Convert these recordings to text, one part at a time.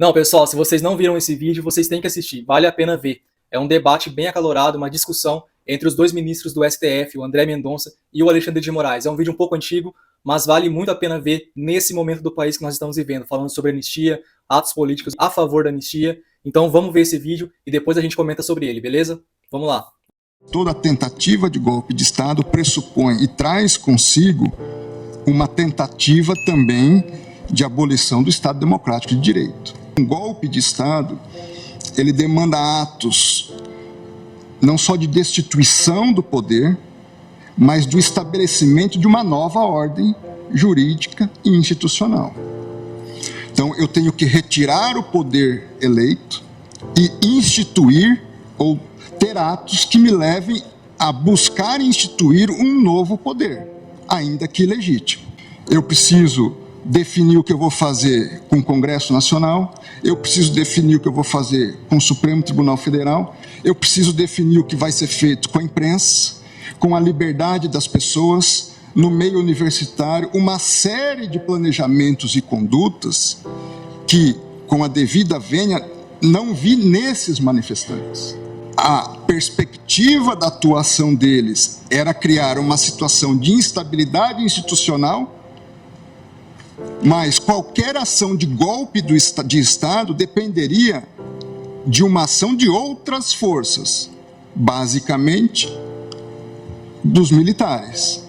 Não, pessoal, se vocês não viram esse vídeo, vocês têm que assistir, vale a pena ver. É um debate bem acalorado, uma discussão entre os dois ministros do STF, o André Mendonça e o Alexandre de Moraes. É um vídeo um pouco antigo, mas vale muito a pena ver nesse momento do país que nós estamos vivendo, falando sobre anistia, atos políticos a favor da anistia. Então vamos ver esse vídeo e depois a gente comenta sobre ele, beleza? Vamos lá. Toda tentativa de golpe de Estado pressupõe e traz consigo uma tentativa também de abolição do Estado Democrático de Direito. Um golpe de Estado, ele demanda atos não só de destituição do poder, mas do estabelecimento de uma nova ordem jurídica e institucional. Então, eu tenho que retirar o poder eleito e instituir ou ter atos que me levem a buscar instituir um novo poder, ainda que ilegítimo. Eu preciso definir o que eu vou fazer com o Congresso Nacional, eu preciso definir o que eu vou fazer com o Supremo Tribunal Federal, eu preciso definir o que vai ser feito com a imprensa, com a liberdade das pessoas, no meio universitário, uma série de planejamentos e condutas que, com a devida vênia, não vi nesses manifestantes. A perspectiva da atuação deles era criar uma situação de instabilidade institucional, mas qualquer ação de golpe de Estado dependeria de uma ação de outras forças, basicamente dos militares.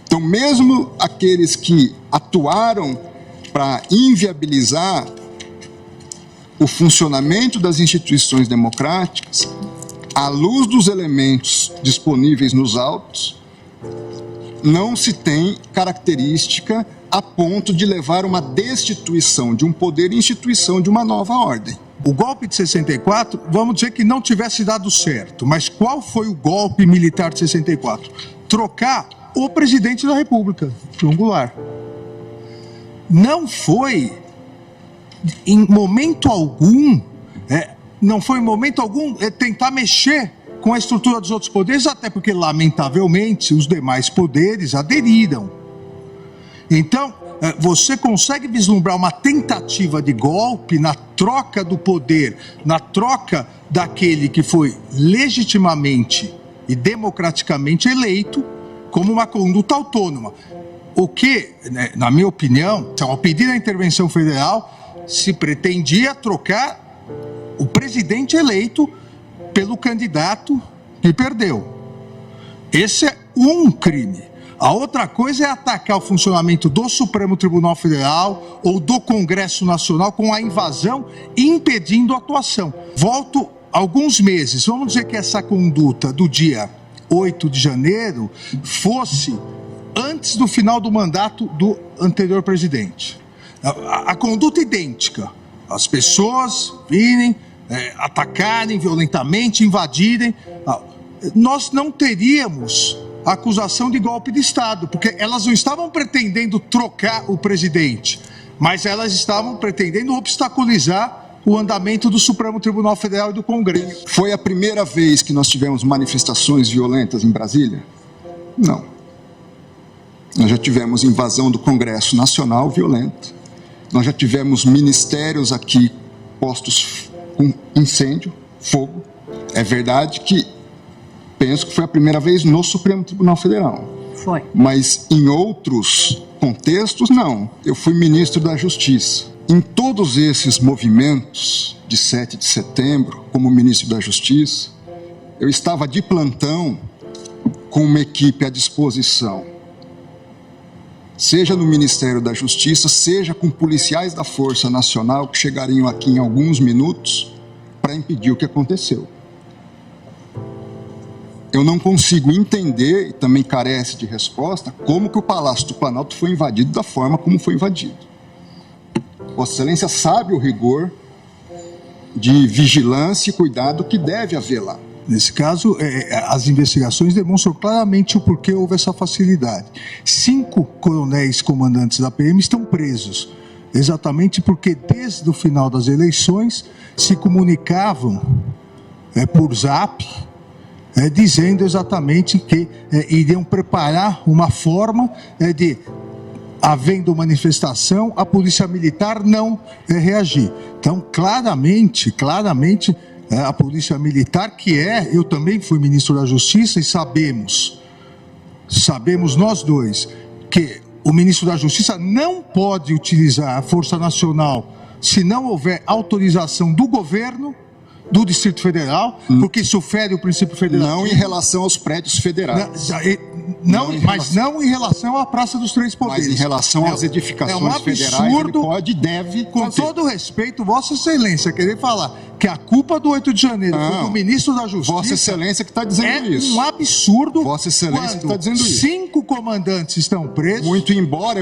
Então, mesmo aqueles que atuaram para inviabilizar o funcionamento das instituições democráticas, à luz dos elementos disponíveis nos autos, não se tem característica a ponto de levar uma destituição de um poder e instituição de uma nova ordem. O golpe de 64, vamos dizer que não tivesse dado certo, mas qual foi o golpe militar de 64? Trocar o presidente da República, João Goulart. Não foi em momento algum, tentar mexer com a estrutura dos outros poderes, até porque, lamentavelmente, os demais poderes aderiram. Então, você consegue vislumbrar uma tentativa de golpe na troca do poder, na troca daquele que foi legitimamente e democraticamente eleito, como uma conduta autônoma. O que, na minha opinião, ao pedir a intervenção federal, se pretendia trocar o presidente eleito pelo candidato que perdeu. Esse é um crime. A outra coisa é atacar o funcionamento do Supremo Tribunal Federal ou do Congresso Nacional com a invasão, impedindo a atuação. Volto alguns meses, vamos dizer que essa conduta do dia 8 de janeiro fosse antes do final do mandato do anterior presidente. A conduta idêntica, as pessoas virem, atacarem violentamente, invadirem, nós não teríamos acusação de golpe de Estado, porque elas não estavam pretendendo trocar o presidente, mas elas estavam pretendendo obstaculizar o andamento do Supremo Tribunal Federal e do Congresso. Foi a primeira vez que nós tivemos manifestações violentas em Brasília? Não. Nós já tivemos invasão do Congresso Nacional violenta, nós já tivemos ministérios aqui postos com incêndio, fogo. É verdade que penso que foi a primeira vez no Supremo Tribunal Federal. Foi. Mas em outros contextos, não. Eu fui ministro da Justiça. Em todos esses movimentos de 7 de setembro, como ministro da Justiça, eu estava de plantão com uma equipe à disposição, seja no Ministério da Justiça, seja com policiais da Força Nacional que chegariam aqui em alguns minutos para impedir o que aconteceu. Eu não consigo entender, e também carece de resposta, como que o Palácio do Planalto foi invadido da forma como foi invadido. Vossa Excelência sabe o rigor de vigilância e cuidado que deve haver lá. Nesse caso, as investigações demonstram claramente o porquê houve essa facilidade. 5 coronéis comandantes da PM estão presos, exatamente porque desde o final das eleições se comunicavam por zap, dizendo exatamente que iriam preparar uma forma de havendo manifestação, a polícia militar não reagir. Então, claramente, a polícia militar, eu também fui ministro da Justiça e sabemos nós dois, que o ministro da Justiça não pode utilizar a Força Nacional se não houver autorização do governo do Distrito Federal, porque isso fere o princípio federal. Não em relação aos prédios federais. Não em relação à Praça dos Três Poderes. Mas em relação às edificações federais, ele pode e deve com fazer. todo respeito, Vossa Excelência, querer falar que a culpa do 8 de janeiro foi do ministro da Justiça... Vossa Excelência que está dizendo isso. É um absurdo. Vossa Excelência que está dizendo isso. 5 comandantes estão presos. Muito embora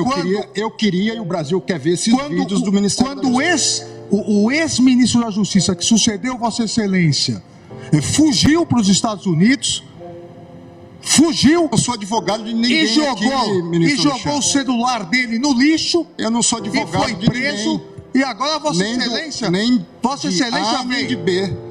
eu queria e o Brasil quer ver esses vídeos do Ministério da Justiça. O ex-ministro da Justiça que sucedeu Vossa Excelência fugiu para os Estados Unidos, eu não sou advogado de ninguém e jogou o celular dele no lixo. Eu não sou advogado e foi preso. E agora Vossa Excelência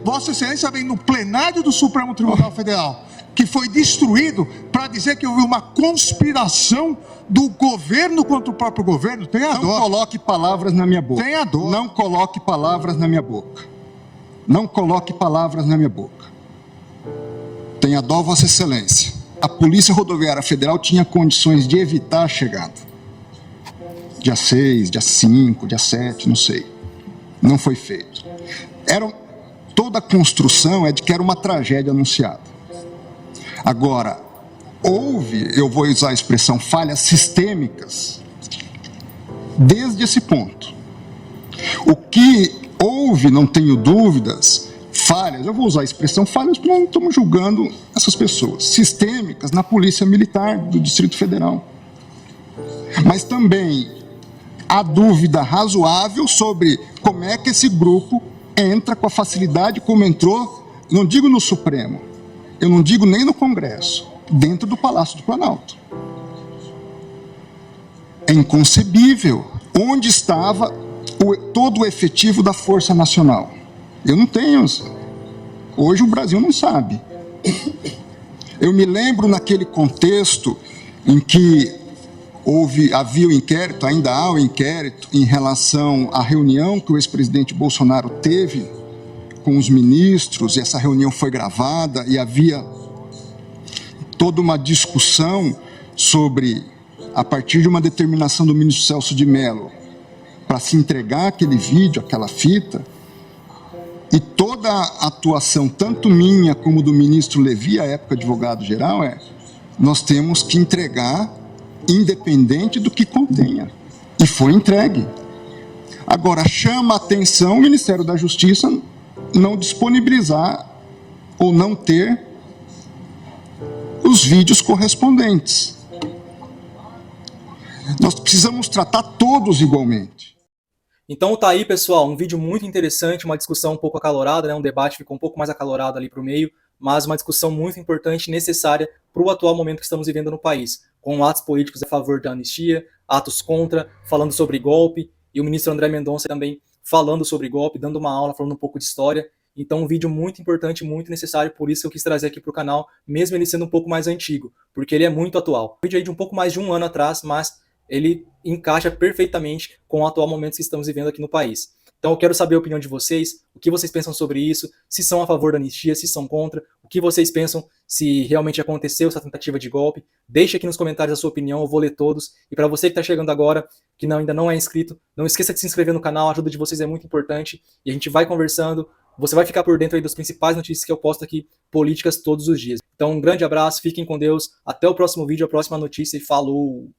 Vossa Excelência vem no plenário do Supremo Tribunal Federal, que foi destruído, para dizer que houve uma conspiração do governo contra o próprio governo. Tenha dó. Não coloque palavras na minha boca. Tenha dó. Não coloque palavras na minha boca. Não coloque palavras na minha boca. Tenha dó, Vossa Excelência. A Polícia Rodoviária Federal tinha condições de evitar a chegada. Dia 6, dia 5, dia 7, não sei. Não foi feito. Toda a construção é de que era uma tragédia anunciada. Agora, eu vou usar a expressão, falhas sistêmicas, desde esse ponto. O que houve, não tenho dúvidas, falhas, eu vou usar a expressão falhas porque não estamos julgando essas pessoas, sistêmicas na Polícia Militar do Distrito Federal. Mas também há dúvida razoável sobre como é que esse grupo entra com a facilidade como entrou, não digo no Supremo, eu não digo nem no Congresso, dentro do Palácio do Planalto. É inconcebível. Onde estava todo o efetivo da Força Nacional? Eu não tenho. Hoje o Brasil não sabe. Eu me lembro naquele contexto em que havia o inquérito, ainda há o inquérito, em relação à reunião que o ex-presidente Bolsonaro teve com os ministros, e essa reunião foi gravada, e havia toda uma discussão sobre, a partir de uma determinação do ministro Celso de Mello, para se entregar aquele vídeo, aquela fita, e toda a atuação, tanto minha como do ministro Levi, à época advogado-geral, nós temos que entregar independente do que contenha. E foi entregue. Agora, chama a atenção o Ministério da Justiça não disponibilizar ou não ter os vídeos correspondentes. Nós precisamos tratar todos igualmente. Então tá aí, pessoal, um vídeo muito interessante, uma discussão um pouco acalorada, né? Um debate ficou um pouco mais acalorado ali para o meio, mas uma discussão muito importante e necessária para o atual momento que estamos vivendo no país, com atos políticos a favor da anistia, atos contra, falando sobre golpe, e o ministro André Mendonça também falando sobre golpe, dando uma aula, falando um pouco de história. Então um vídeo muito importante, muito necessário, por isso eu quis trazer aqui para o canal, mesmo ele sendo um pouco mais antigo, porque ele é muito atual. Um vídeo aí de um pouco mais de um ano atrás, mas ele encaixa perfeitamente com o atual momento que estamos vivendo aqui no país. Então eu quero saber a opinião de vocês, o que vocês pensam sobre isso, se são a favor da anistia, se são contra, o que vocês pensam se realmente aconteceu essa tentativa de golpe. Deixe aqui nos comentários a sua opinião, eu vou ler todos. E para você que está chegando agora, que ainda não é inscrito, não esqueça de se inscrever no canal, a ajuda de vocês é muito importante. E a gente vai conversando, você vai ficar por dentro aí das principais notícias que eu posto aqui, políticas, todos os dias. Então um grande abraço, fiquem com Deus, até o próximo vídeo, a próxima notícia e falou!